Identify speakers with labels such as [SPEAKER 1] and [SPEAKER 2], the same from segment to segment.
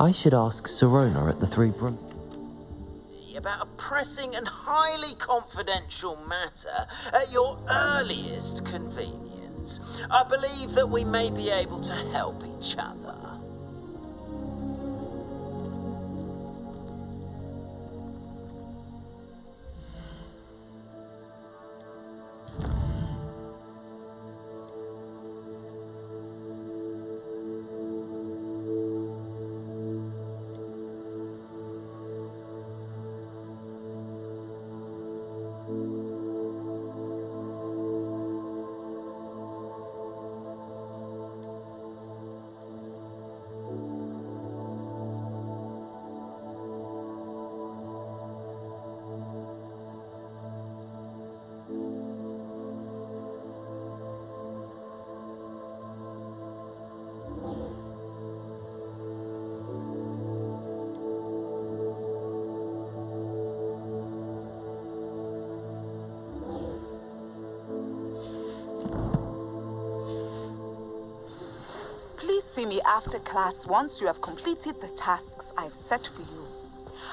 [SPEAKER 1] I should ask Sirona at the Three Brum.
[SPEAKER 2] About a pressing and highly confidential matter at your earliest convenience. I believe that we may be able to help each other.
[SPEAKER 3] Please see me after class once you have completed the tasks I've set for you.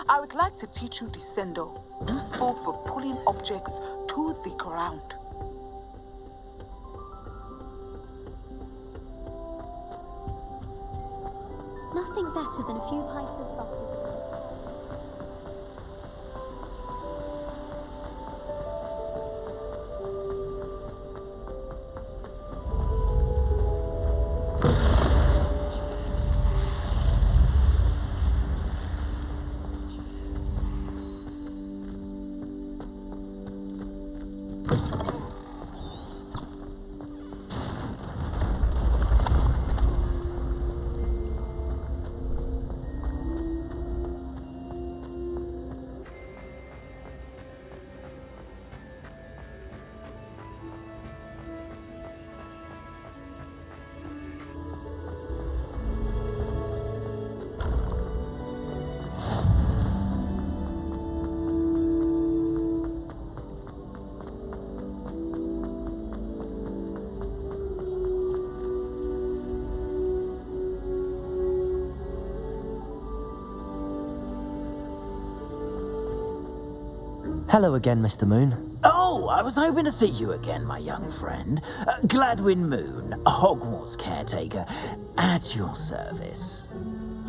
[SPEAKER 3] I would like to teach you Descendo, useful for pulling objects to the ground.
[SPEAKER 4] Nothing better than a few pints of vodka.
[SPEAKER 1] Hello again, Mr. Moon.
[SPEAKER 2] Oh, I was hoping to see you again, my young friend. Gladwin Moon, Hogwarts caretaker, at your service.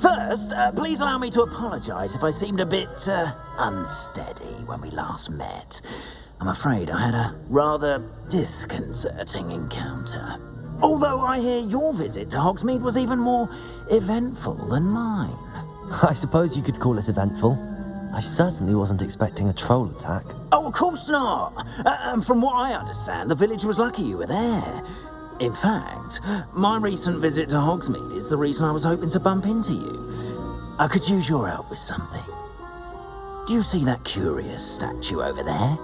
[SPEAKER 2] First, please allow me to apologize if I seemed a bit unsteady when we last met. I'm afraid I had a rather disconcerting encounter. Although I hear your visit to Hogsmeade was even more eventful than mine.
[SPEAKER 1] I suppose you could call it eventful. I certainly wasn't expecting a troll attack.
[SPEAKER 2] Oh, of course not. And from what I understand, the village was lucky you were there. In fact, my recent visit to Hogsmeade is the reason I was hoping to bump into you. I could use your help with something. Do you see that curious statue over there?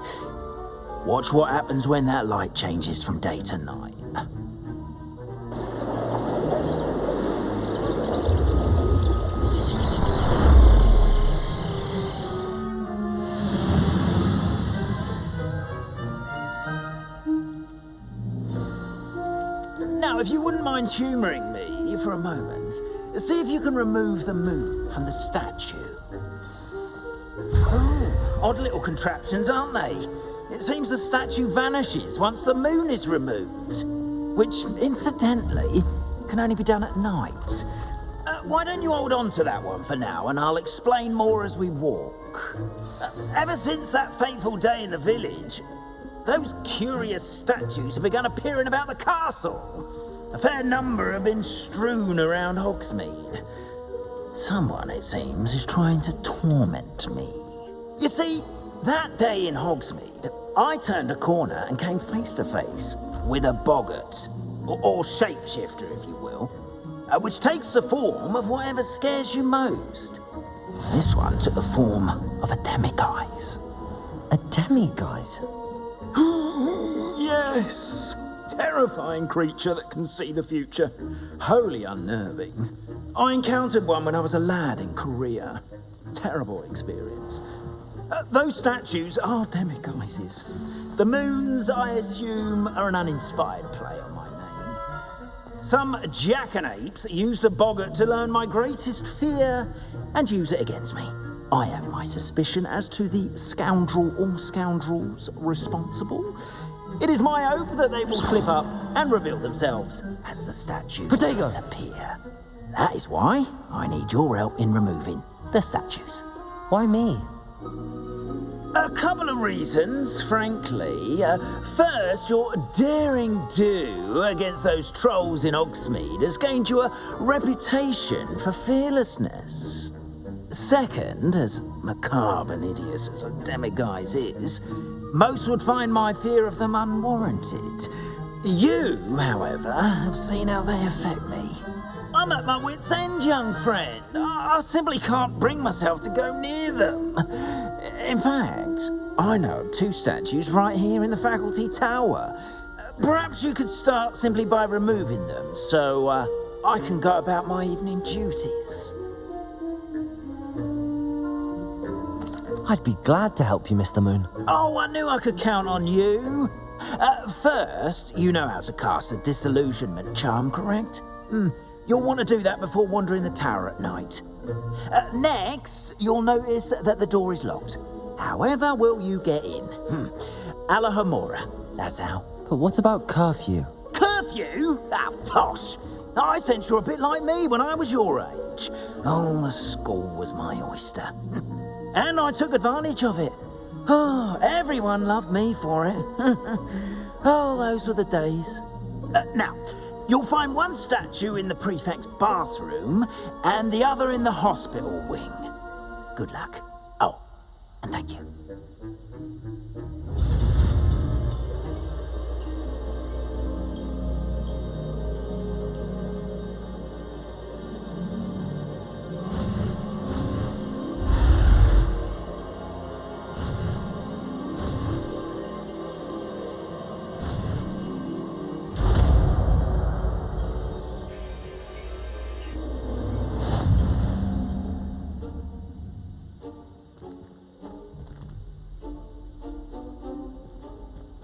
[SPEAKER 2] Watch what happens when that light changes from day to night. Now, if you wouldn't mind humouring me for a moment, see if you can remove the moon from the statue. Oh, odd little contraptions, aren't they? It seems the statue vanishes once the moon is removed, which, incidentally, can only be done at night. Why don't you hold on to that one for now, and I'll explain more as we walk. Ever since that fateful day in the village, those curious statues have begun appearing about the castle. A fair number have been strewn around Hogsmeade. Someone, it seems, is trying to torment me. You see, that day in Hogsmeade, I turned a corner and came face to face with a boggart, or shapeshifter, if you will, which takes the form of whatever scares you most. This one took the form of a demiguise.
[SPEAKER 1] A demiguise?
[SPEAKER 2] Yes. Terrifying creature that can see the future. Wholly unnerving. I encountered one when I was a lad in Korea. Terrible experience. Those statues are demiguises. The moons, I assume, are an uninspired play on my name. Some jackanapes used a boggart to learn my greatest fear and use it against me. I have my suspicion as to the scoundrel or scoundrels responsible. It is my hope that they will slip up and reveal themselves as the statues
[SPEAKER 1] Protego.
[SPEAKER 2] disappear. That is why I need your help in removing the statues.
[SPEAKER 1] Why me?
[SPEAKER 2] A couple of reasons, frankly. First, your daring do against those trolls in Hogsmeade has gained you a reputation for fearlessness. Second, as macabre and hideous as a demiguise is, most would find my fear of them unwarranted. You, however, have seen how they affect me. I'm at my wit's end, young friend. I simply can't bring myself to go near them. In fact, I know of 2 statues right here in the faculty tower. Perhaps you could start simply by removing them, so I can go about my evening duties.
[SPEAKER 1] I'd be glad to help you, Mr. Moon.
[SPEAKER 2] Oh, I knew I could count on you. First, you know how to cast a disillusionment charm, correct? You'll want to do that before wandering the tower at night. Next, you'll notice that the door is locked. However will you get in? Alahomora, that's how.
[SPEAKER 1] But what about curfew?
[SPEAKER 2] Curfew? Oh, tosh. I sense you're a bit like me when I was your age. Oh, the school was my oyster. And I took advantage of it. Oh, everyone loved me for it. Oh, those were the days. Now, you'll find one statue in the prefect's bathroom and the other in the hospital wing. Good luck. Oh, and thank you.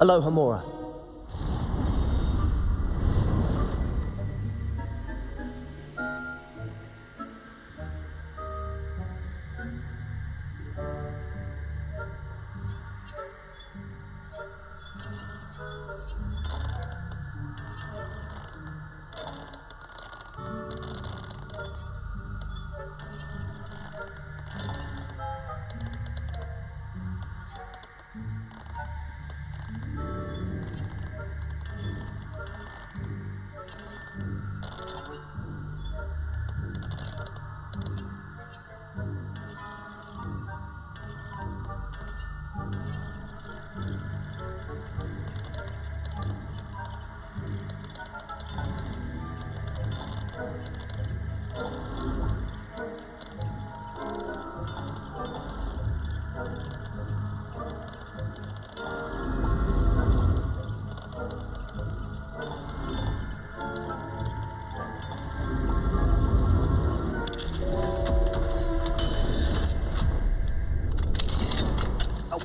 [SPEAKER 1] Aloha Mora.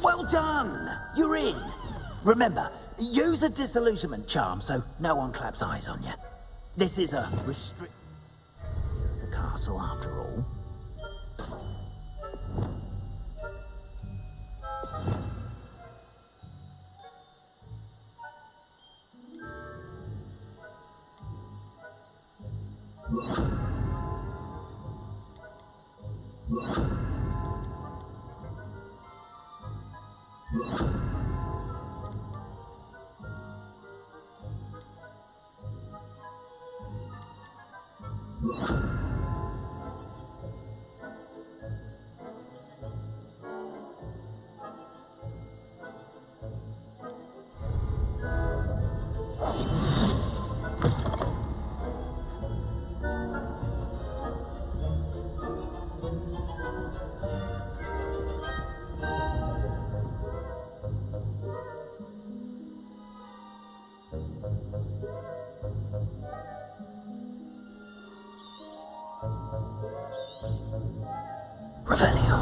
[SPEAKER 1] Well done! You're in. Remember, use a disillusionment charm so no one claps eyes on you. This is a restrict the castle after all. Revelio.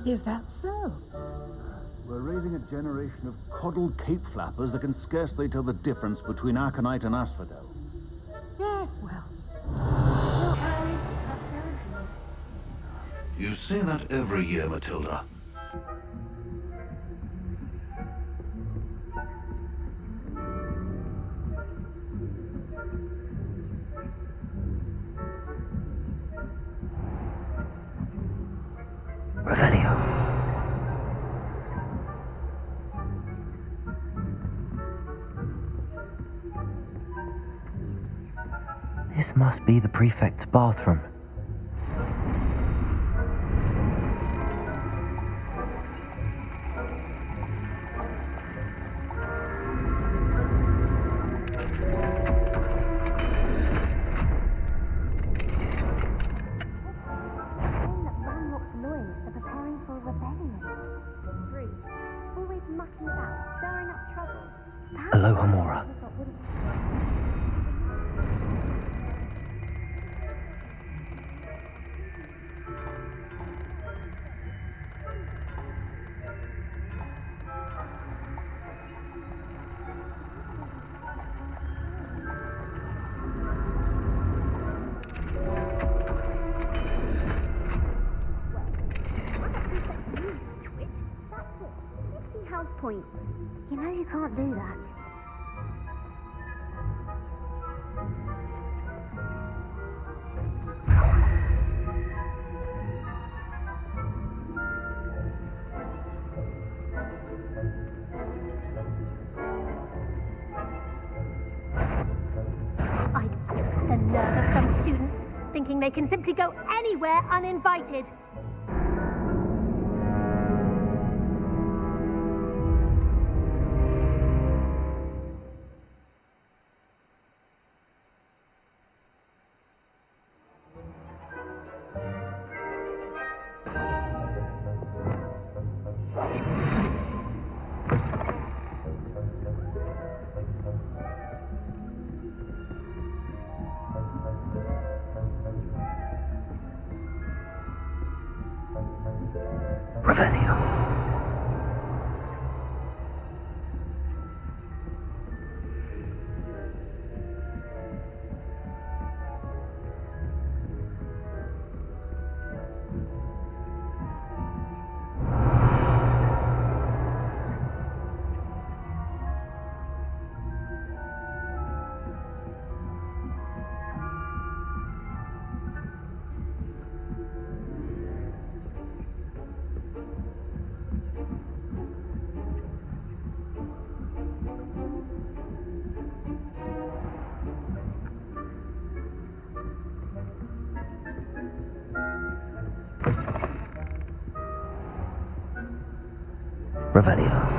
[SPEAKER 2] Is that so?
[SPEAKER 5] We're raising a generation of coddled cape flappers that can scarcely tell the difference between Aconite and Asphodel.
[SPEAKER 2] Yes, well.
[SPEAKER 6] You say that every year, Matilda.
[SPEAKER 7] Revelio. This must be the prefect's bathroom. Aloha Mora.
[SPEAKER 4] Point. You know you can't do that. The nerve of some students thinking they can simply go anywhere uninvited.
[SPEAKER 7] Revelio. Revelio.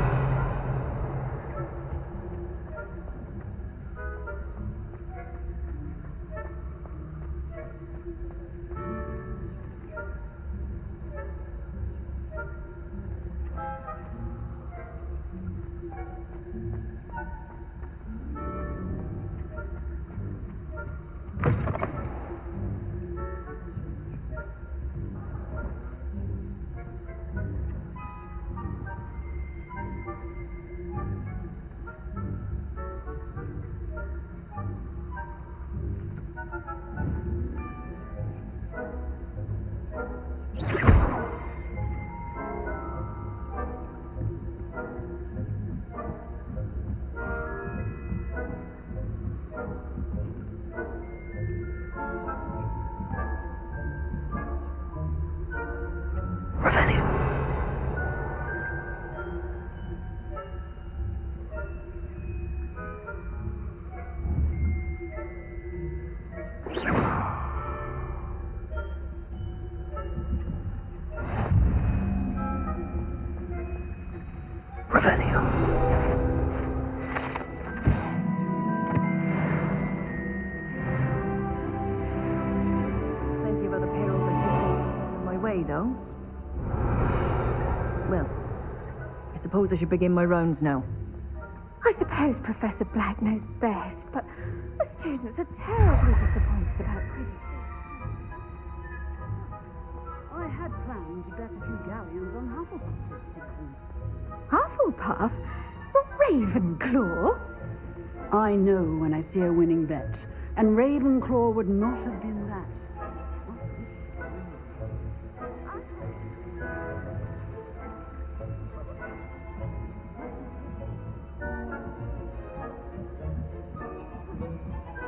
[SPEAKER 7] Revelio. Revelio.
[SPEAKER 8] Plenty of other perils and pitfalls to fall in my way, though. Well, I suppose I should begin my rounds now.
[SPEAKER 9] I suppose Professor Black knows best, but the students are terribly disappointed about previously.
[SPEAKER 10] I had planned to bet a few galleons on Hufflepuff this season.
[SPEAKER 9] Hufflepuff? Not Ravenclaw?
[SPEAKER 10] I know when I see a winning bet, and Ravenclaw would not have been that.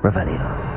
[SPEAKER 7] Revelio.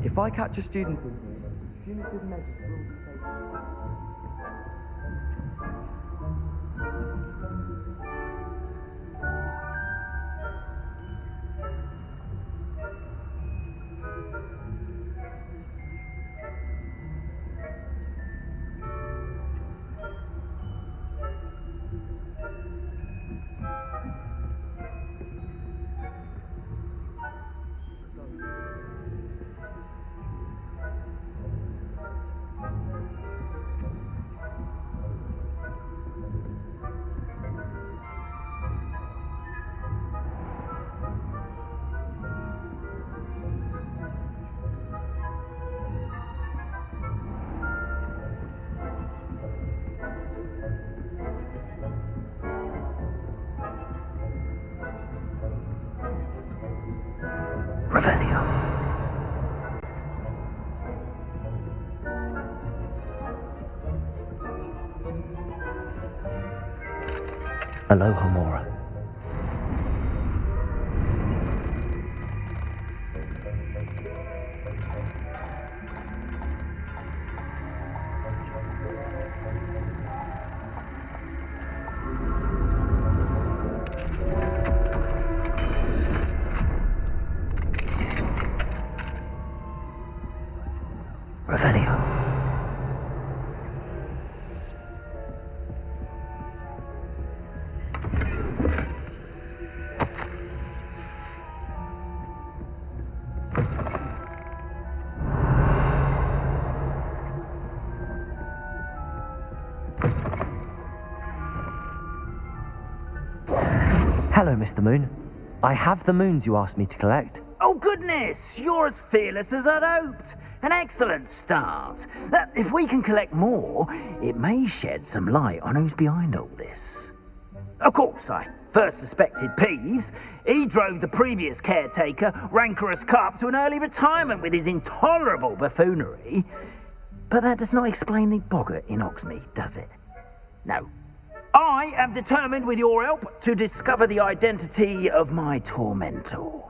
[SPEAKER 11] If I catch a student in here, punitive measures will be taken.
[SPEAKER 7] Aloha Mora. Revelio. Hello, Mr. Moon. I have the moons you asked me to collect.
[SPEAKER 2] Oh, goodness! You're as fearless as I'd hoped. An excellent start. If we can collect more, it may shed some light on who's behind all this. Of course, I first suspected Peeves. He drove the previous caretaker, Rancorous Carp, to an early retirement with his intolerable buffoonery. But that does not explain the boggart in Hogsmeade, does it? No. I am determined, with your help, to discover the identity of my tormentor.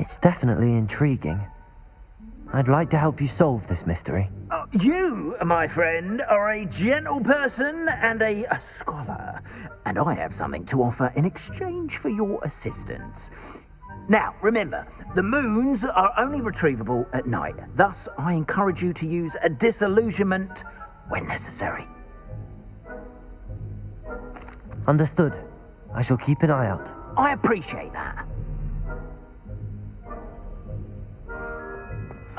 [SPEAKER 7] It's definitely intriguing. I'd like to help you solve this mystery.
[SPEAKER 2] You, my friend, are a gentle person and a scholar, and I have something to offer in exchange for your assistance. Now, remember, the moons are only retrievable at night. Thus, I encourage you to use a disillusionment when necessary.
[SPEAKER 7] Understood. I shall keep an eye out.
[SPEAKER 2] I appreciate that.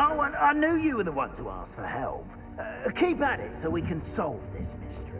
[SPEAKER 2] Oh, and I knew you were the one to ask for help. Keep at it so we can solve this mystery.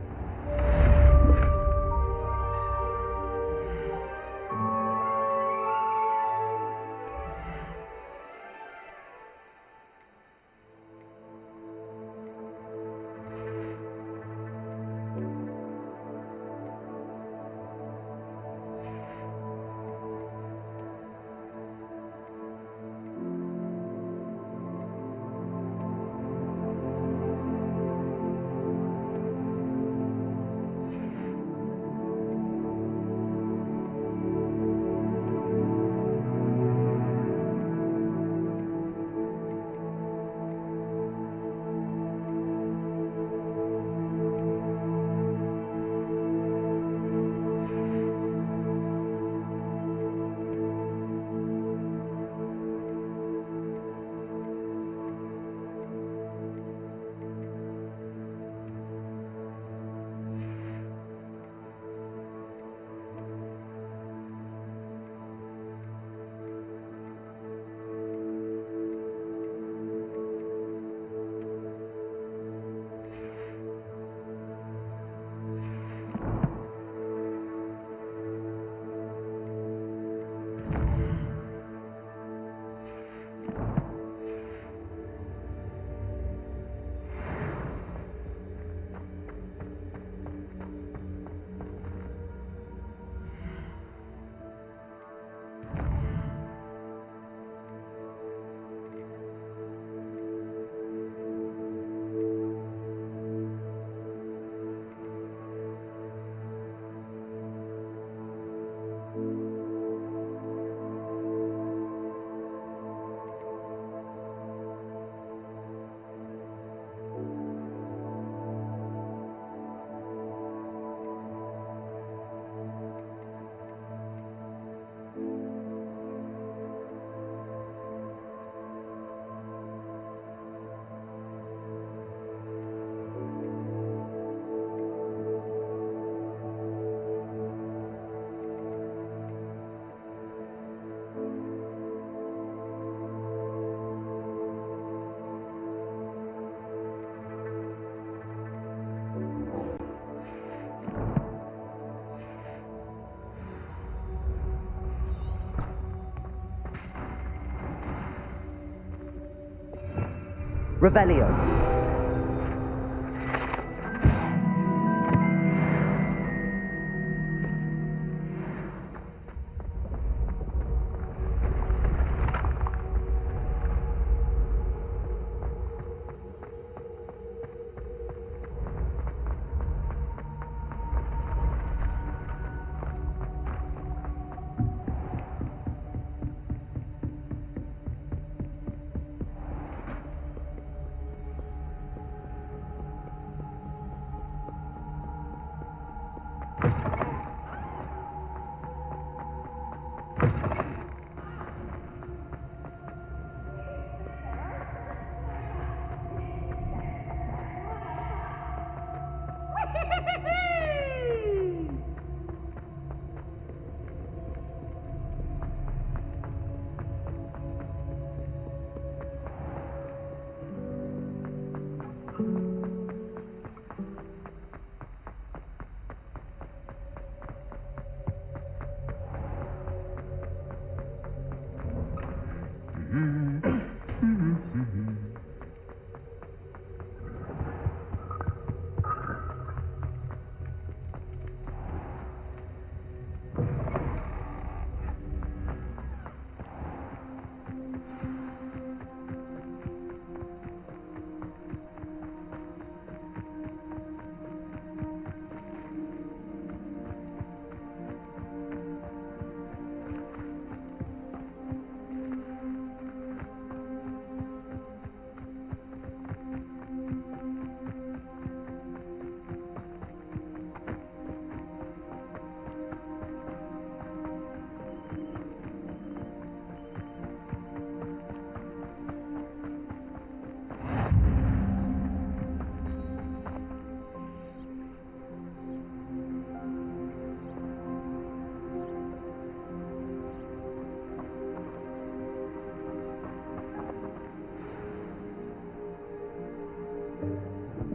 [SPEAKER 11] Revelio.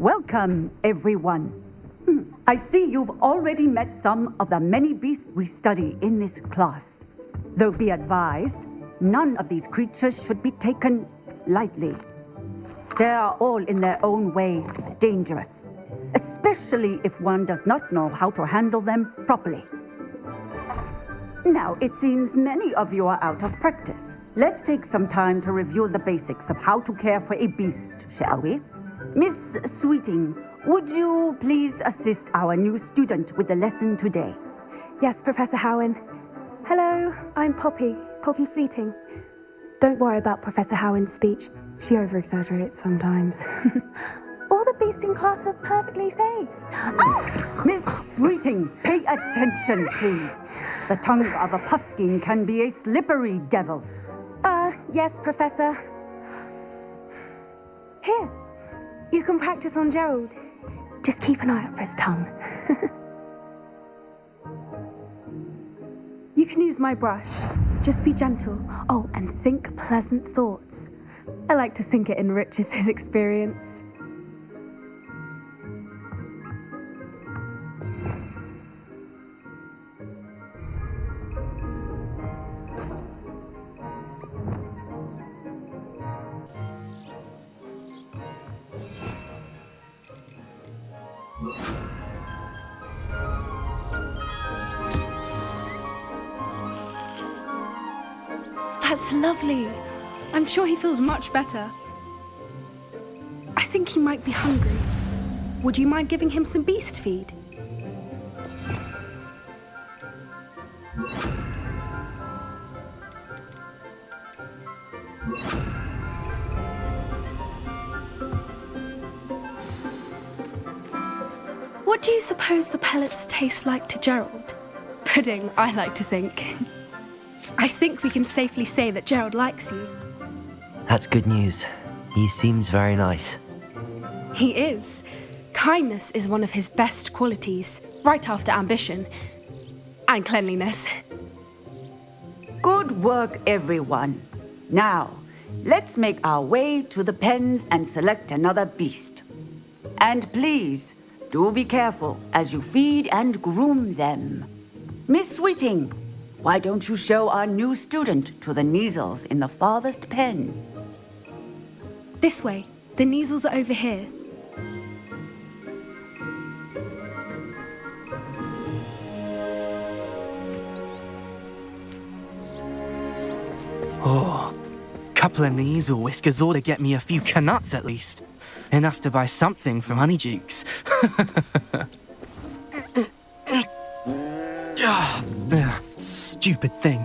[SPEAKER 12] Welcome, everyone. I see you've already met some of the many beasts we study in this class. Though be advised, none of these creatures should be taken lightly. They are all in their own way dangerous, especially if one does not know how to handle them properly. Now, it seems many of you are out of practice. Let's take some time to review the basics of how to care for a beast, shall we? Miss Sweeting, would you please assist our new student with the lesson today?
[SPEAKER 9] Yes, Professor Howen. Hello, I'm Poppy Sweeting. Don't worry about Professor Howen's speech. She over-exaggerates sometimes. All the beasts in class are perfectly safe. Oh!
[SPEAKER 12] Miss Sweeting, pay attention, please. The tongue of a puffskein can be a slippery devil.
[SPEAKER 9] Yes, Professor. Here, you can practice on Gerald. Just keep an eye out for his tongue. You can use my brush. Just be gentle. Oh, and think pleasant thoughts. I like to think it enriches his experience.
[SPEAKER 13] That's lovely. I'm sure he feels much better. I think he might be hungry. Would you mind giving him some beast feed? What do you suppose the pellets taste like to Gerald? Pudding, I like to think. I think we can safely say that Gerald likes you.
[SPEAKER 7] That's good news. He seems very nice.
[SPEAKER 13] He is. Kindness is one of his best qualities, right after ambition. And cleanliness.
[SPEAKER 12] Good work, everyone. Now, let's make our way to the pens and select another beast. And please, do be careful as you feed and groom them. Miss Sweeting, why don't you show our new student to the Neasels in the farthest pen?
[SPEAKER 13] This way. The Neasels are over here.
[SPEAKER 11] Oh, couple of Neasel whiskers ought to get me a few canuts at least. Enough to buy something from Honeydukes. Stupid thing.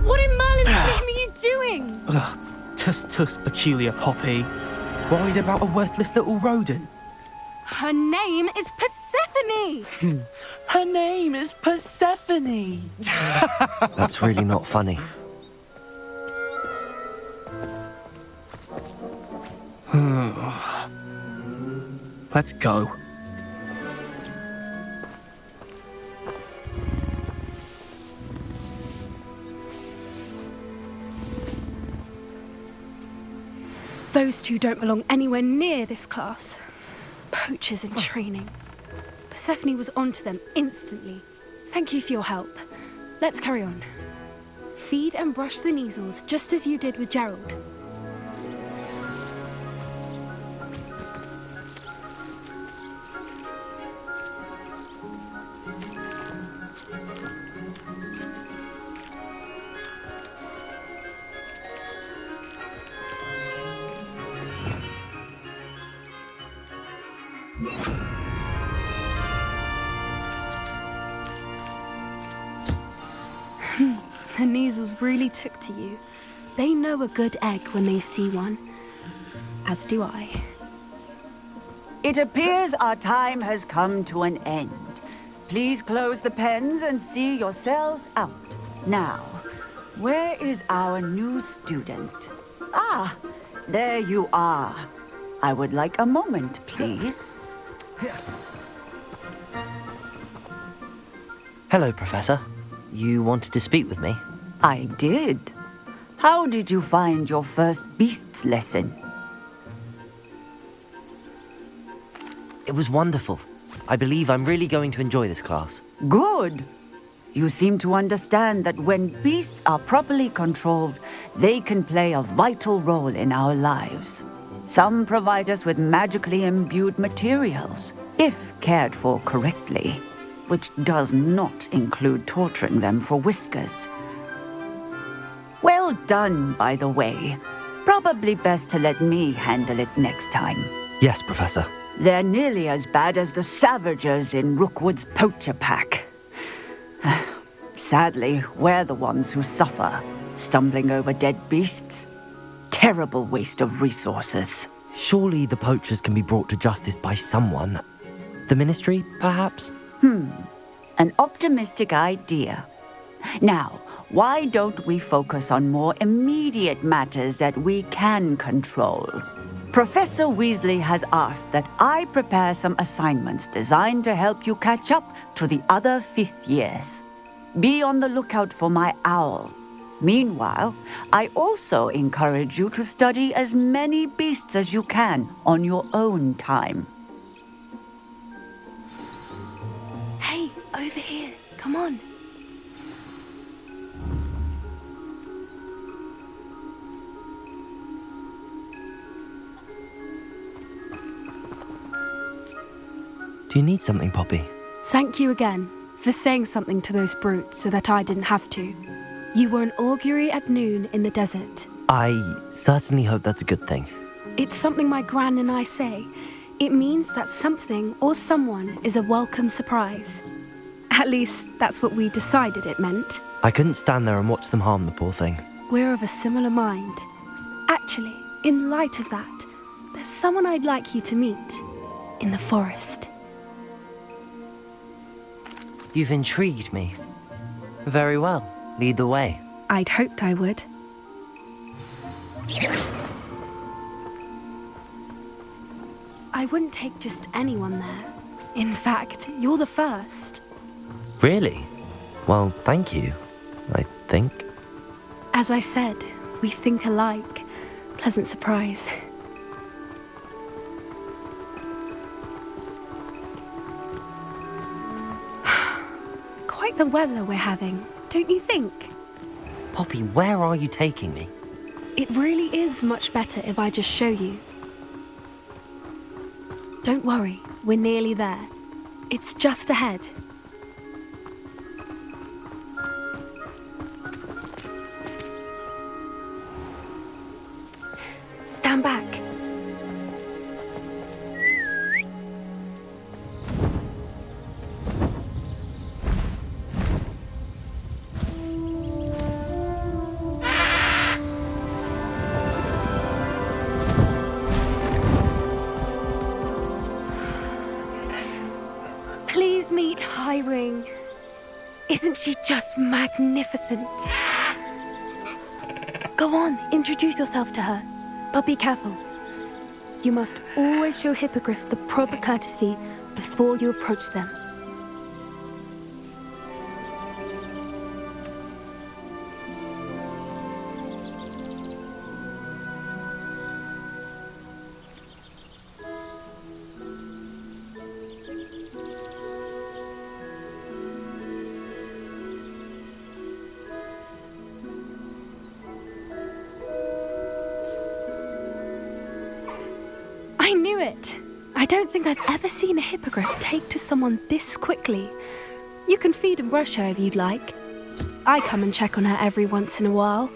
[SPEAKER 13] What in Merlin's name are you doing?
[SPEAKER 11] Tuss, peculiar Poppy. Worried about a worthless little rodent?
[SPEAKER 13] Her name is Persephone!
[SPEAKER 11] Her name is Persephone!
[SPEAKER 7] That's really not funny.
[SPEAKER 11] Let's go.
[SPEAKER 13] Those two don't belong anywhere near this class. Poachers in training. Persephone was onto them instantly. Thank you for your help. Let's carry on. Feed and brush the Neasels just as you did with Gerald. The Neasels really took to you. They know a good egg when they see one. As do I.
[SPEAKER 12] It appears our time has come to an end. Please close the pens and see yourselves out. Now, where is our new student? Ah, there you are. I would like a moment, please.
[SPEAKER 7] Hello, Professor. You wanted to speak with me?
[SPEAKER 12] I did. how did you find your first beasts lesson?
[SPEAKER 7] It was wonderful. I believe I'm really going to enjoy this class.
[SPEAKER 12] Good. You seem to understand that when beasts are properly controlled, they can play a vital role in our lives. Some provide us with magically imbued materials, if cared for correctly, which does not include torturing them for whiskers. Well done, by the way. Probably best to let me handle it next time.
[SPEAKER 7] Yes, Professor.
[SPEAKER 12] They're nearly as bad as the Savagers in Rookwood's poacher pack. Sadly, we're the ones who suffer, stumbling over dead beasts. Terrible waste of resources.
[SPEAKER 7] Surely the poachers can be brought to justice by someone. The Ministry, perhaps?
[SPEAKER 12] An optimistic idea. Now, why don't we focus on more immediate matters that we can control? Professor Weasley has asked that I prepare some assignments designed to help you catch up to the other fifth years. Be on the lookout for my owl. Meanwhile, I also encourage you to study as many beasts as you can on your own time.
[SPEAKER 13] Hey, over here. Come on.
[SPEAKER 7] Do you need something, Poppy?
[SPEAKER 13] Thank you again for saying something to those brutes so that I didn't have to. You were an augury at noon in the desert.
[SPEAKER 7] I certainly hope that's a good thing.
[SPEAKER 13] It's something my gran and I say. It means that something or someone is a welcome surprise. At least, that's what we decided it meant.
[SPEAKER 7] I couldn't stand there and watch them harm the poor thing.
[SPEAKER 13] We're of a similar mind. Actually, in light of that, there's someone I'd like you to meet in the forest.
[SPEAKER 7] You've intrigued me. Very well. Lead the way.
[SPEAKER 13] I'd hoped I would. I wouldn't take just anyone there. In fact, you're the first.
[SPEAKER 7] Really? Well, thank you, I think.
[SPEAKER 13] As I said, we think alike. Pleasant surprise. Quite the weather we're having, don't you think?
[SPEAKER 7] Poppy, where are you taking me?
[SPEAKER 13] It really is much better if I just show you. Don't worry, we're nearly there. It's just ahead. Stand back. Please meet Highwing. Isn't she just magnificent? Go on, introduce yourself to her. But be careful. You must always show hippogriffs the proper courtesy before you approach them. I knew it! I don't think I've ever seen a hippogriff take to someone this quickly. You can feed and brush her if you'd like. I come and check on her every once in a while.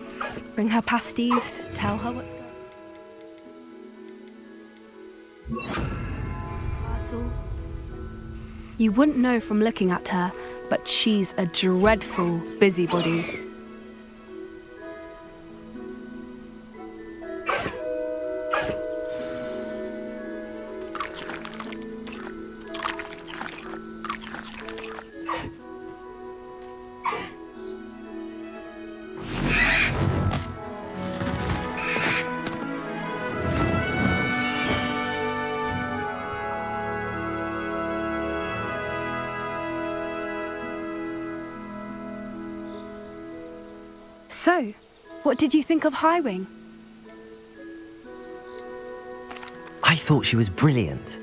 [SPEAKER 13] Bring her pasties, tell her what's going on. Parcel. You wouldn't know from looking at her, but she's a dreadful busybody. So, What did you think of Highwing?
[SPEAKER 7] I thought she was brilliant.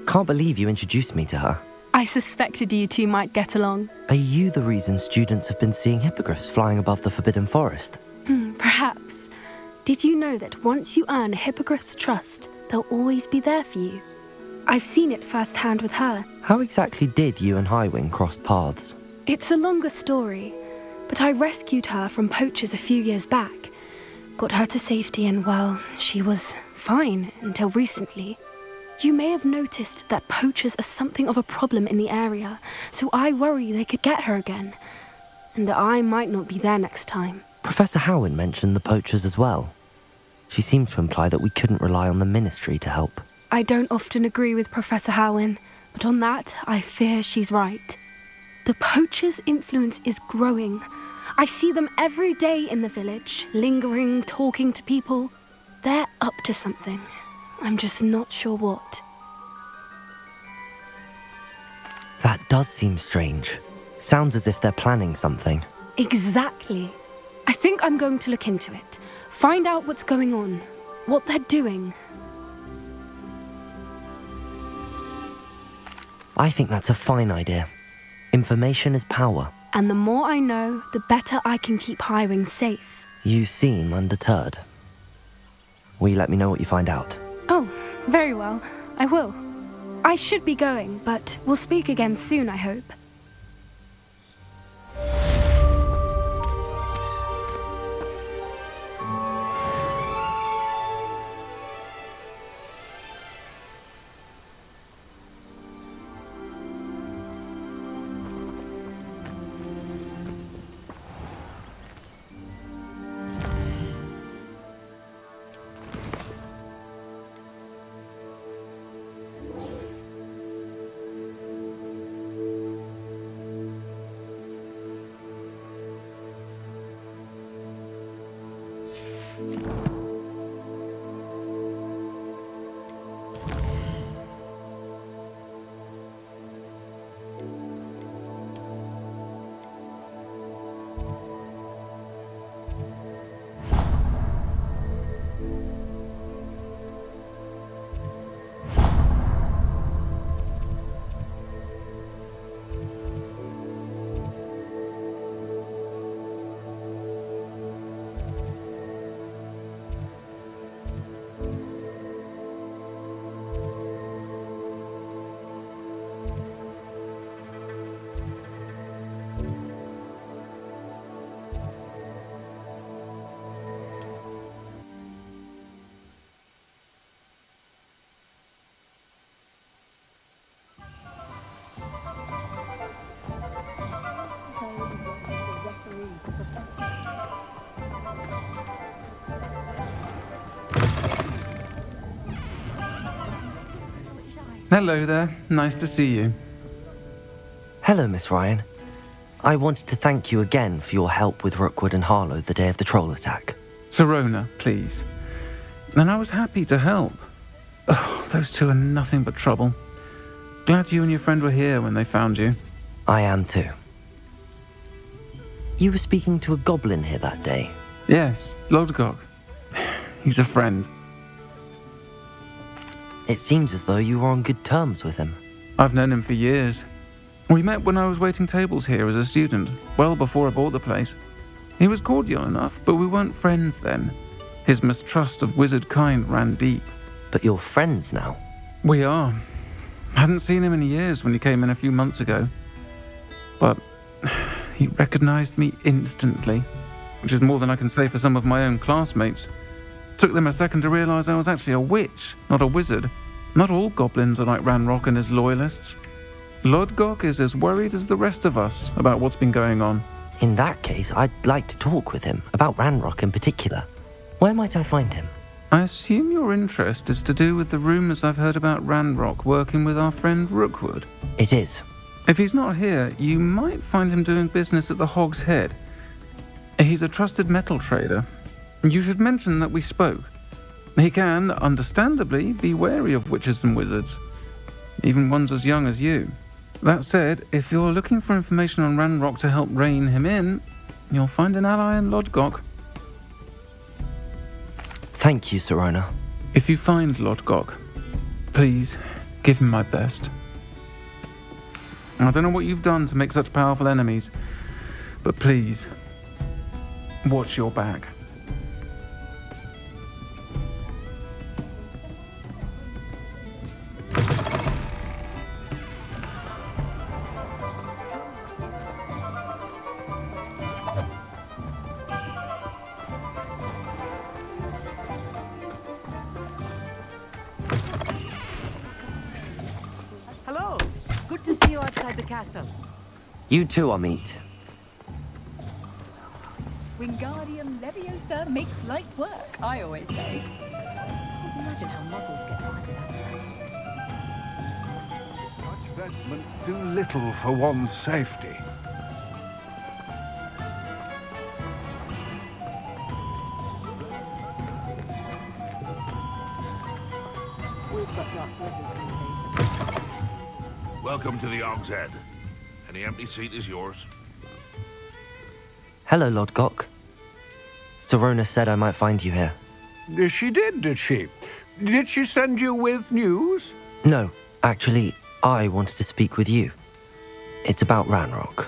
[SPEAKER 7] Can't believe you introduced me to her.
[SPEAKER 13] I suspected you two might get along.
[SPEAKER 7] Are you the reason students have been seeing hippogriffs flying above the Forbidden Forest?
[SPEAKER 13] Perhaps. Did you know that once you earn a hippogriff's trust, they'll always be there for you? I've seen it firsthand with her.
[SPEAKER 7] How exactly did you and Highwing cross paths?
[SPEAKER 13] It's a longer story, but I rescued her from poachers a few years back. Got her to safety and, well, she was fine until recently. You may have noticed that poachers are something of a problem in the area, so I worry they could get her again. And I might not be there next time.
[SPEAKER 7] Professor Howin mentioned the poachers as well. She seemed to imply that we couldn't rely on the Ministry to help.
[SPEAKER 13] I don't often agree with Professor Howin, but on that, I fear she's right. The poachers' influence is growing. I see them every day in the village, lingering, talking to people. They're up to something. I'm just not sure what.
[SPEAKER 7] That does seem strange. Sounds as if they're planning something.
[SPEAKER 13] Exactly. I think I'm going to look into it. Find out what's going on, what they're doing.
[SPEAKER 7] I think that's a fine idea. Information is power.
[SPEAKER 13] And the more I know, the better I can keep Highwing safe.
[SPEAKER 7] You seem undeterred. Will you let me know what you find out?
[SPEAKER 13] Oh, very well. I will. I should be going, but we'll speak again soon, I hope.
[SPEAKER 14] Hello there. Nice to see you.
[SPEAKER 7] Hello, Miss Ryan. I wanted to thank you again for your help with Rookwood and Harlow the day of the troll attack.
[SPEAKER 14] Serona, please. And I was happy to help. Oh, those two are nothing but trouble. Glad you and your friend were here when they found you.
[SPEAKER 7] I am too. You were speaking to a goblin here that day?
[SPEAKER 14] Yes, Lodgok. He's a friend.
[SPEAKER 7] It seems as though you were on good terms with him.
[SPEAKER 14] I've known him for years. We met when I was waiting tables here as a student, well before I bought the place. He was cordial enough, but we weren't friends then. His mistrust of wizard kind ran deep.
[SPEAKER 7] But you're friends now?
[SPEAKER 14] We are. Hadn't seen him in years when he came in a few months ago. But he recognized me instantly, which is more than I can say for some of my own classmates. Took them a second to realize I was actually a witch, not a wizard. Not all goblins are like Ranrock and his loyalists. Lodgok is as worried as the rest of us about what's been going on.
[SPEAKER 7] In that case, I'd like to talk with him, about Ranrock in particular. Where might I find him?
[SPEAKER 14] I assume your interest is to do with the rumors I've heard about Ranrock working with our friend Rookwood.
[SPEAKER 7] It is.
[SPEAKER 14] If he's not here, you might find him doing business at the Hog's Head. He's a trusted metal trader. You should mention that we spoke. He can, understandably, be wary of witches and wizards, even ones as young as you. That said, if you're looking for information on Ranrock to help rein him in, you'll find an ally in Lodgok.
[SPEAKER 7] Thank you, Serona.
[SPEAKER 14] If you find Lord Gog, please give him my best. I don't know what you've done to make such powerful enemies, but please, watch your back.
[SPEAKER 15] Hello. Good to see you outside the castle.
[SPEAKER 7] You too, Amit.
[SPEAKER 16] Wingardium Leviosa makes light work, I always say. Imagine how muggles get by without that.
[SPEAKER 17] Such vestments do little for one's safety.
[SPEAKER 6] Welcome to the Og's Head. Any empty seat is yours.
[SPEAKER 7] Hello, Lord Gok. Serona said I might find you here.
[SPEAKER 17] She did she? Did she send you with news?
[SPEAKER 7] No, actually, I wanted to speak with you. It's about Ranrock.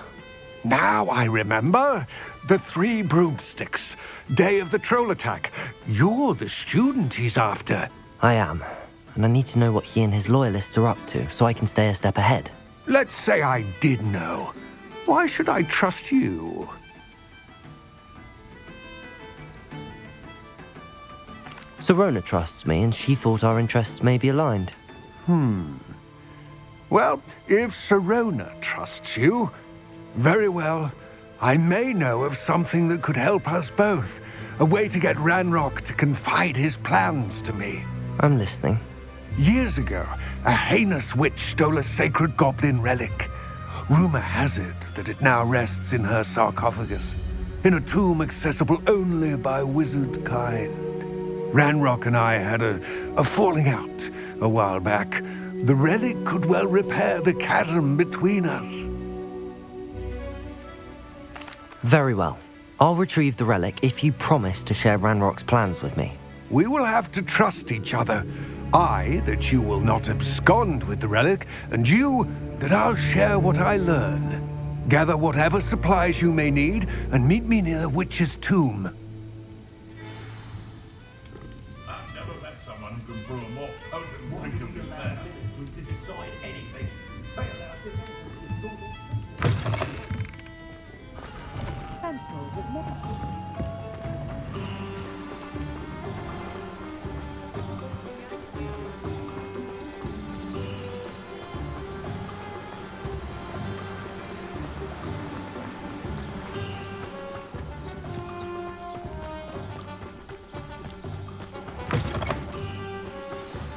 [SPEAKER 17] Now I remember. The 3 broomsticks. Day of the troll attack. You're the student he's after.
[SPEAKER 7] I am, and I need to know what he and his loyalists are up to so I can stay a step ahead.
[SPEAKER 17] Let's say I did know. Why should I trust you?
[SPEAKER 7] Serona trusts me, and she thought our interests may be aligned.
[SPEAKER 17] Well, if Serona trusts you, very well. I may know of something that could help us both. A way to get Ranrock to confide his plans to me.
[SPEAKER 7] I'm listening.
[SPEAKER 17] Years ago, a heinous witch stole a sacred goblin relic. Rumor has it that it now rests in her sarcophagus, in a tomb accessible only by wizard kind. Ranrock and I had a falling out a while back. The relic could well repair the chasm between us.
[SPEAKER 7] Very well. I'll retrieve the relic if you promise to share Ranrock's plans with me.
[SPEAKER 17] We will have to trust each other. I, that you will not abscond with the relic, and you, that I'll share what I learn. Gather whatever supplies you may need, and meet me near the witch's tomb.
[SPEAKER 6] I've never met someone who can brew a more potent drink of despair. We can decide anything.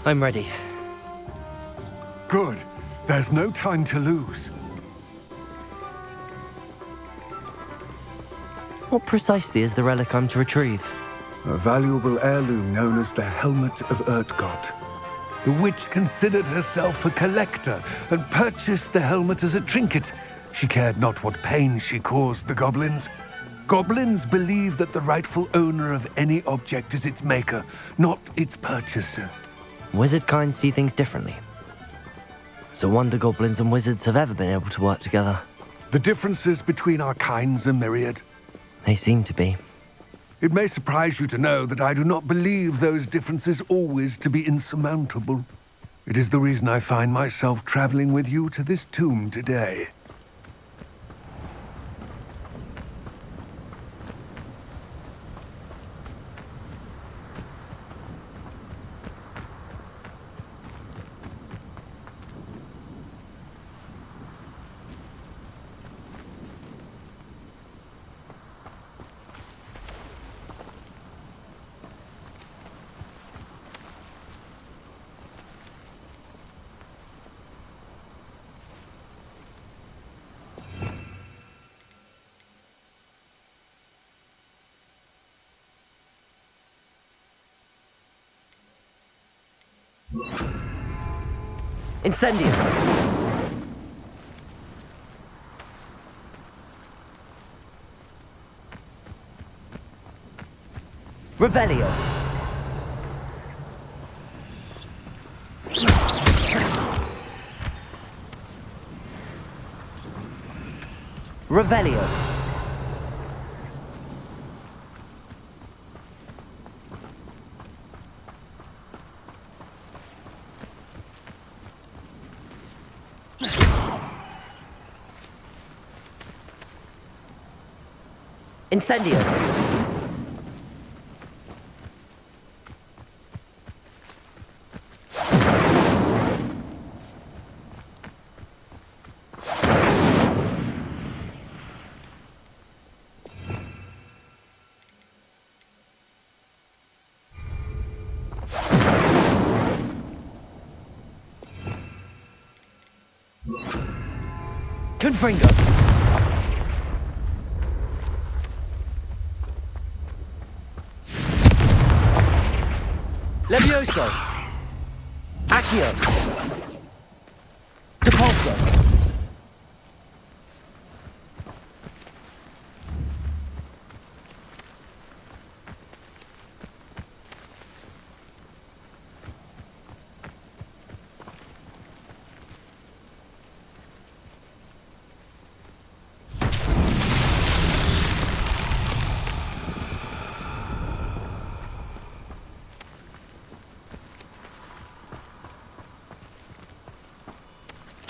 [SPEAKER 7] I'm ready.
[SPEAKER 17] Good. There's no time to lose.
[SPEAKER 7] What precisely is the relic I'm to retrieve?
[SPEAKER 17] A valuable heirloom known as the Helmet of Urtgott. The witch considered herself a collector and purchased the helmet as a trinket. She cared not what pain she caused the goblins. Goblins believe that the rightful owner of any object is its maker, not its purchaser.
[SPEAKER 7] Wizard kind see things differently. So wonder goblins and wizards have ever been able to work together.
[SPEAKER 17] The differences between our kinds are myriad.
[SPEAKER 7] They seem to be.
[SPEAKER 17] It may surprise you to know that I do not believe those differences always to be insurmountable. It is the reason I find myself traveling with you to this tomb today.
[SPEAKER 7] Incendio! Revelio! Revelio. Incendio. Confringo. Levioso. Accio. Depulso.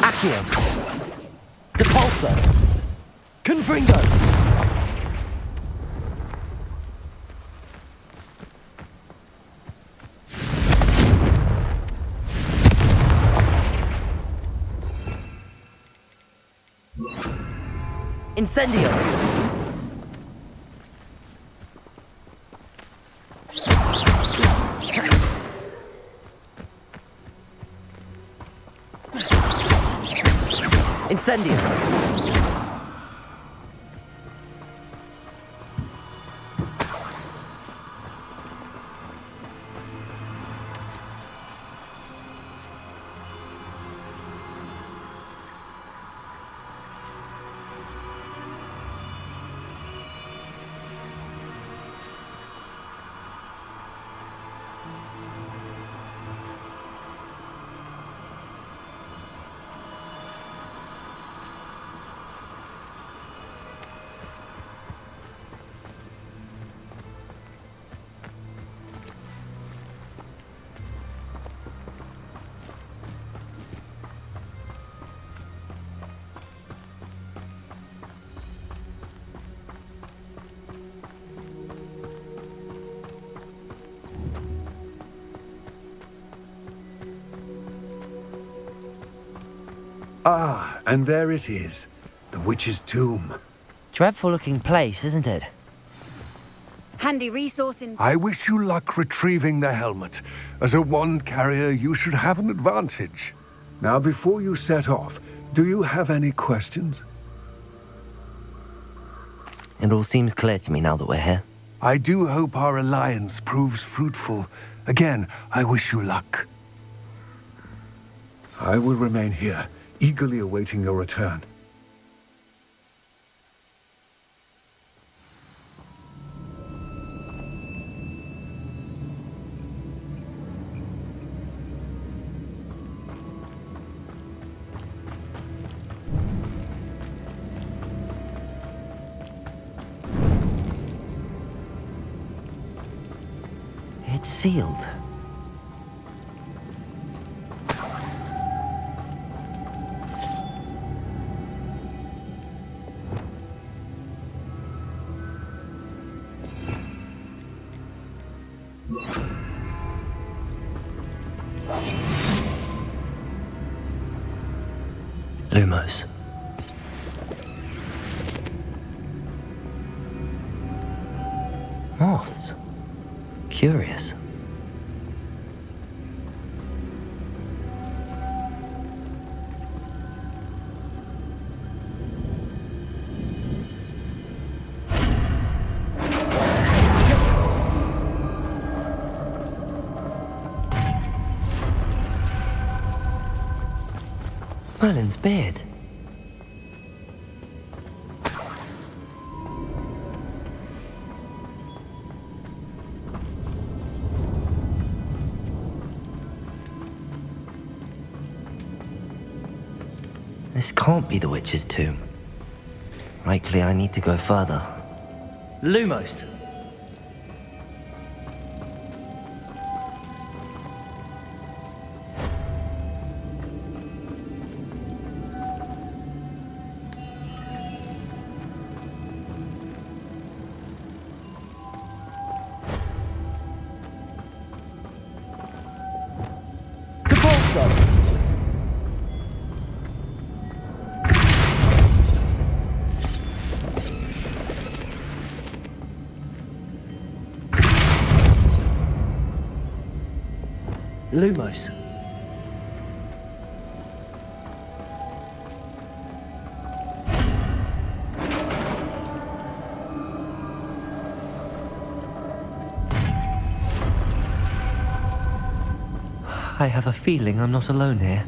[SPEAKER 7] Accio. Depulso. Confringo. Incendio. Incendio.
[SPEAKER 17] Ah, and there it is. The witch's tomb.
[SPEAKER 7] Dreadful looking place, isn't it?
[SPEAKER 12] Handy resource in...
[SPEAKER 17] I wish you luck retrieving the helmet. As a wand carrier, you should have an advantage. Now, before you set off, do you have any questions?
[SPEAKER 7] It all seems clear to me now that we're here.
[SPEAKER 17] I do hope our alliance proves fruitful. Again, I wish you luck. I will remain here, eagerly awaiting your return.
[SPEAKER 7] It's sealed. Lumos. Moths. Curious. Merlin's beard. This can't be the witch's tomb. Likely I need to go further. Lumos! Lumos. I have a feeling I'm not alone here.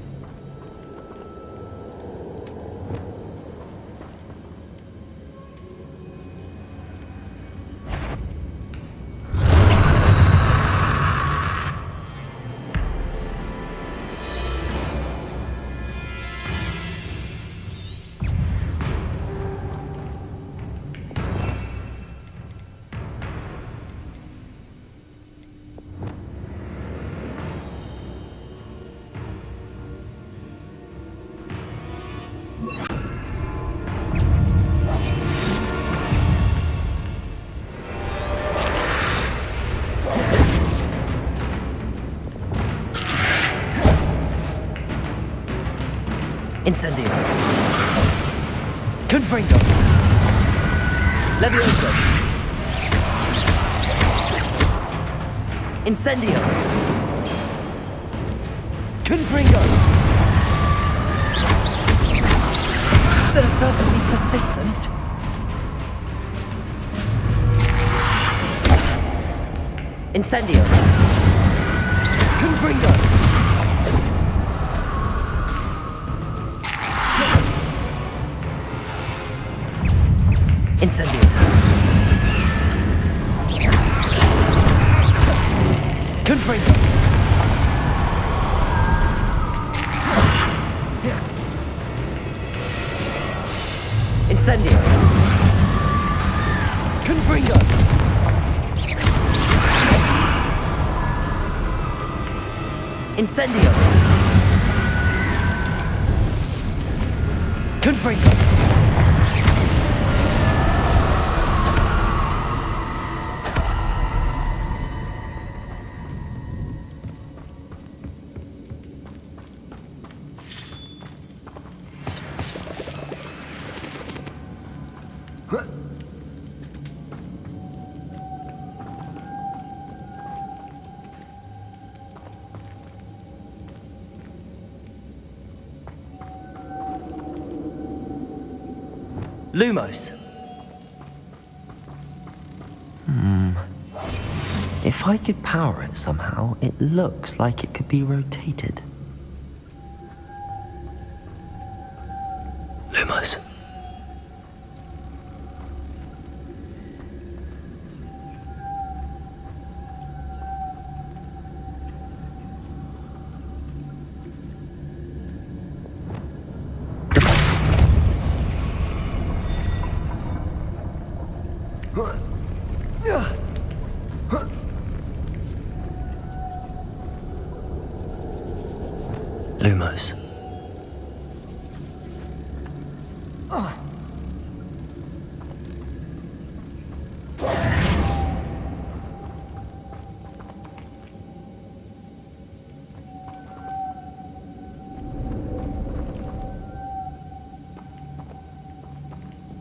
[SPEAKER 7] Incendio. Confringo. Levioso. Incendio. Confringo. They're certainly persistent. Incendio. Confringo. Incendio. Confringo. Incendio. Confringo. Incendio. Confringo. Lumos. If I could power it somehow, it looks like it could be rotated. Lumos.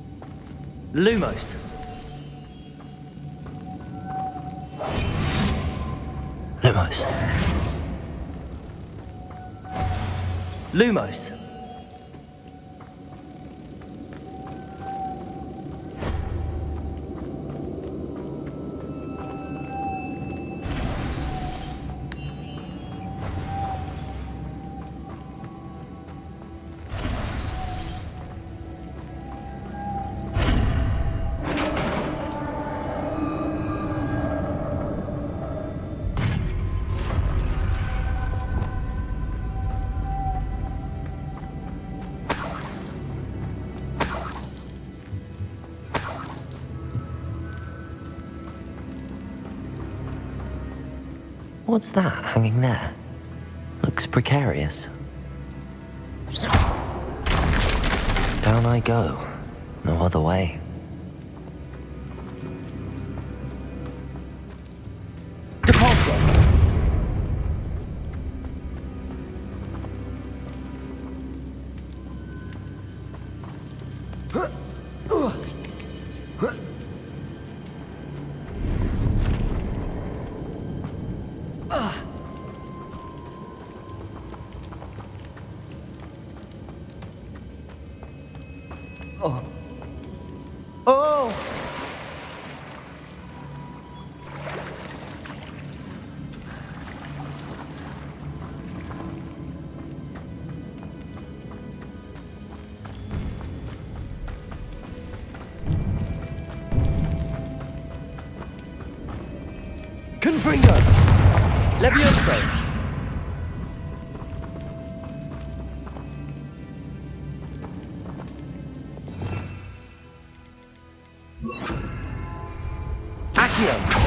[SPEAKER 7] Lumos. Lumos. Lumos. Lumos. What's that hanging there? Looks precarious. Down I go. No other way.
[SPEAKER 2] Deposit!
[SPEAKER 7] Oh. Oh!
[SPEAKER 2] Confringo! Levioso! Accio!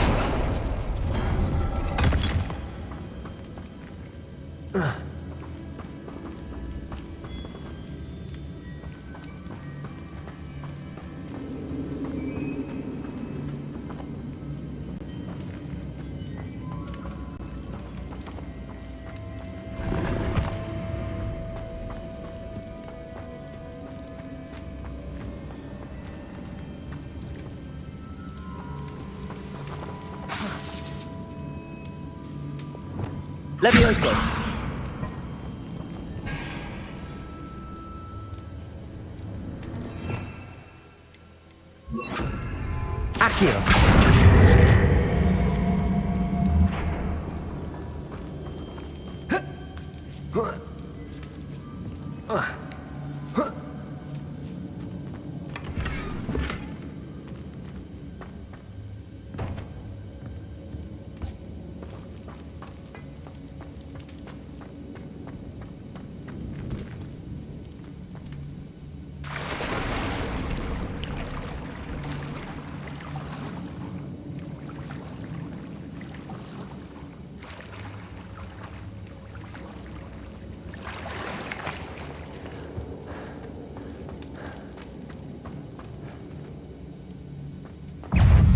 [SPEAKER 2] Levioso! Accio!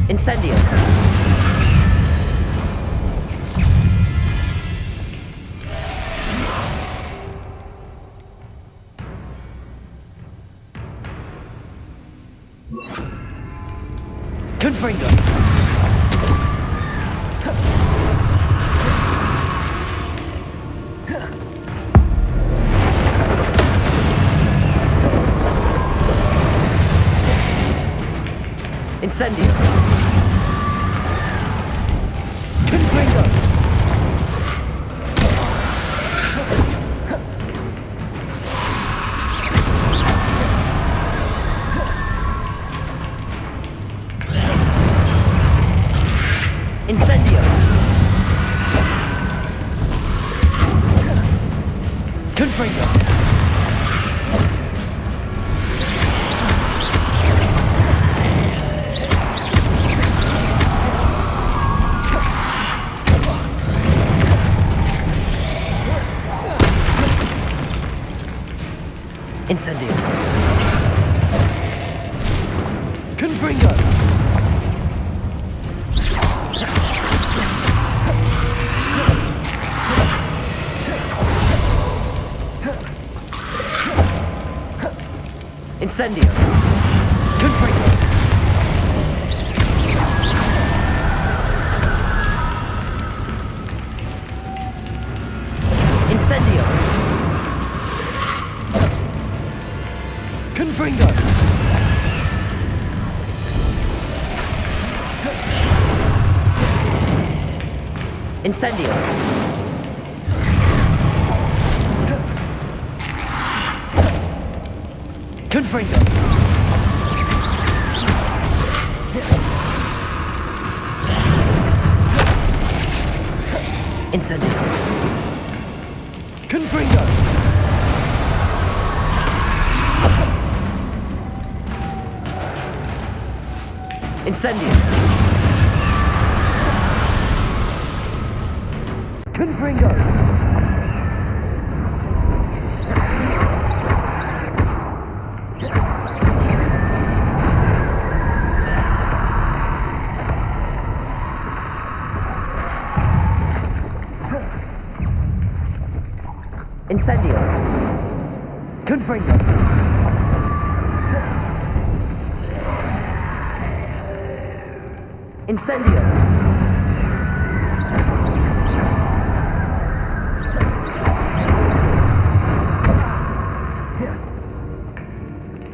[SPEAKER 2] Incendio! Confringo! Incendio! Confringo! Incendio! Confringo! Incendio! Confringo! Incendio! Confringo! Incendio! Confringo! Incendio! Confringo! Incendio! Confringo! Incendio!
[SPEAKER 7] Confringo! Incendio! Confringo! Incendio!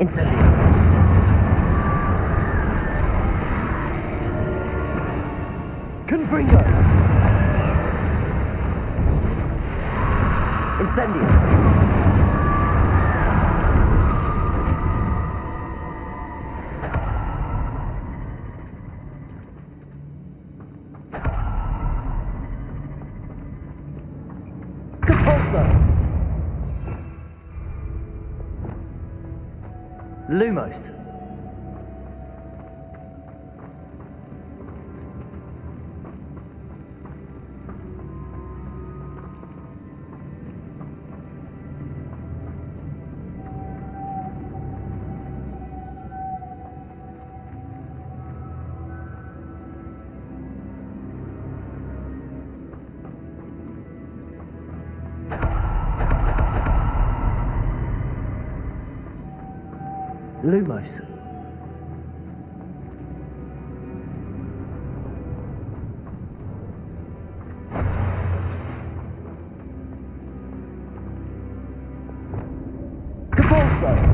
[SPEAKER 7] Incendio! Confringo! Incendio! Lumos. Lumos. Capolso.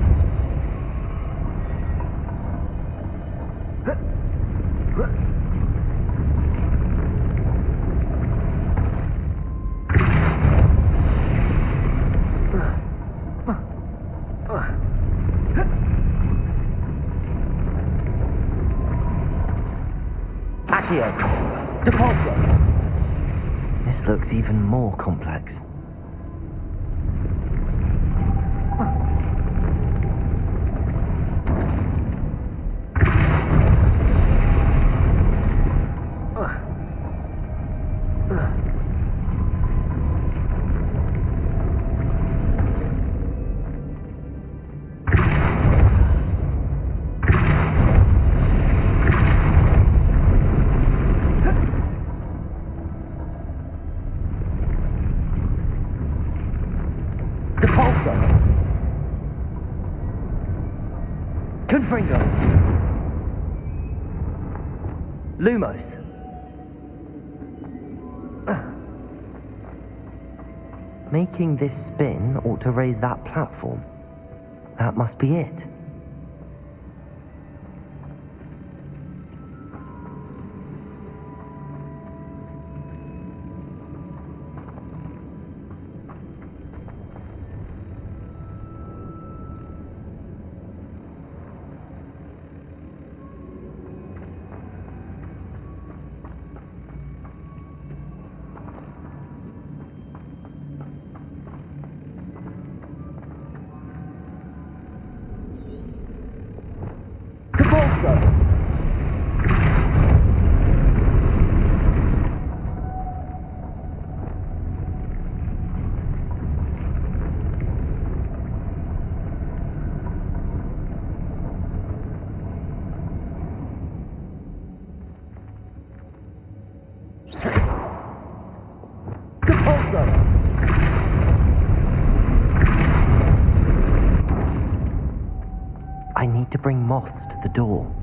[SPEAKER 7] Depulso. This looks even more complex. Confringo. Lumos. Making this spin ought to raise that platform. That must be it. I need to bring moths to the door.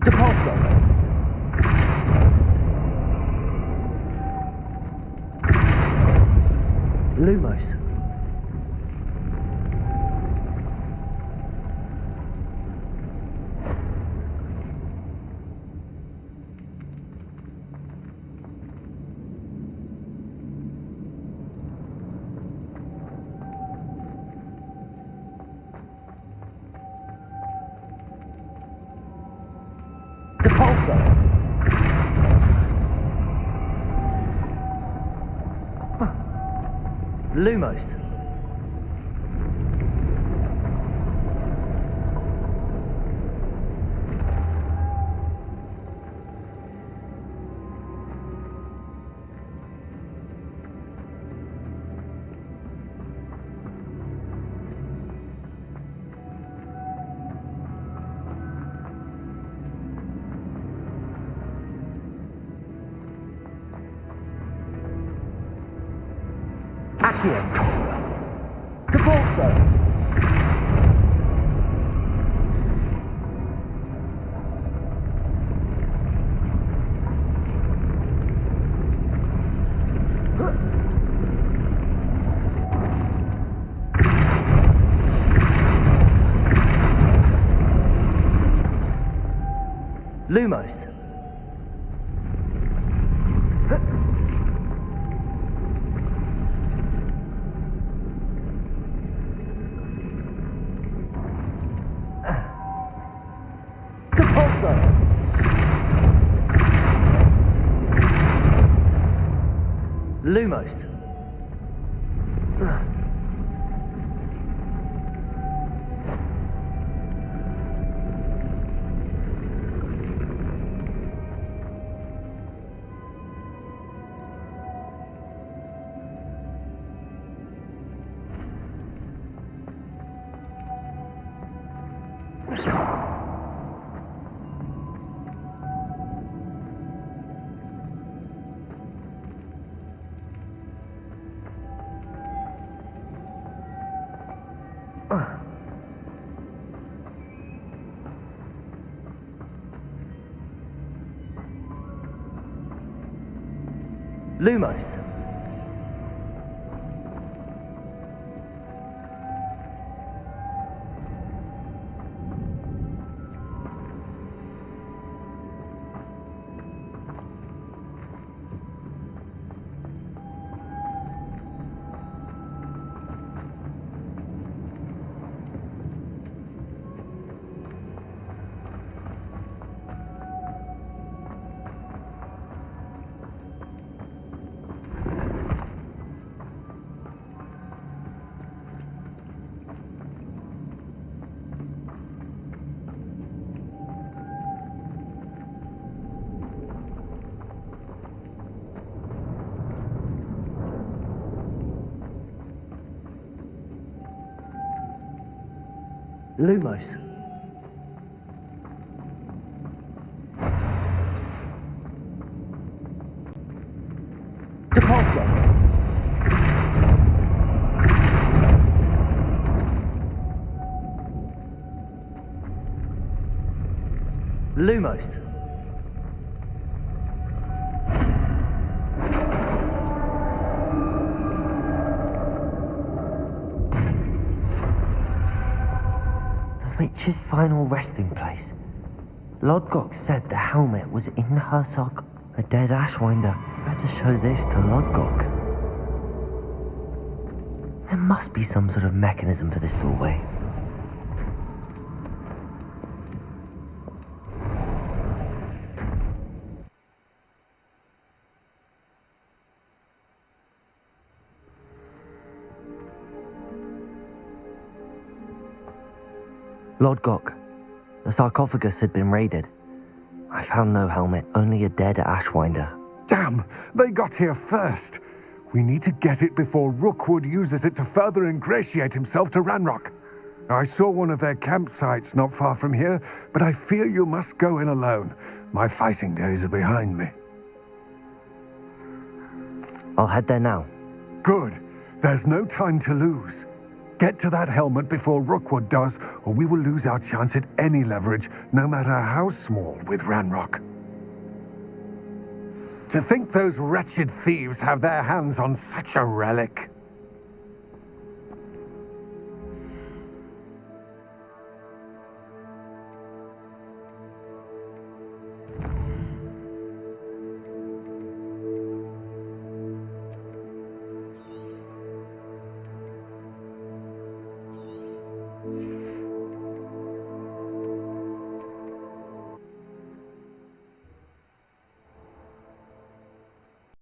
[SPEAKER 7] Depulso. Lumos. Depulso! Lumos. Accio. Depulso. Lumos. Depulso. Lumos. Lumos. Lumos. Depulso. Lumos. Witch's final resting place. Lodgok said the helmet was in her sock. A dead Ashwinder. Better show this to Lodgok. There must be some sort of mechanism for this doorway. Lodgok, the sarcophagus had been raided. I found no helmet, only a dead Ashwinder.
[SPEAKER 17] Damn! They got here first. We need to get it before Rookwood uses it to further ingratiate himself to Ranrock. I saw one of their campsites not far from here, but I fear you must go in alone. My fighting days are behind me.
[SPEAKER 7] I'll head there now.
[SPEAKER 17] Good. There's no time to lose. Get to that helmet before Rookwood does, or we will lose our chance at any leverage, no matter how small, with Ranrock. To think those wretched thieves have their hands on such a relic.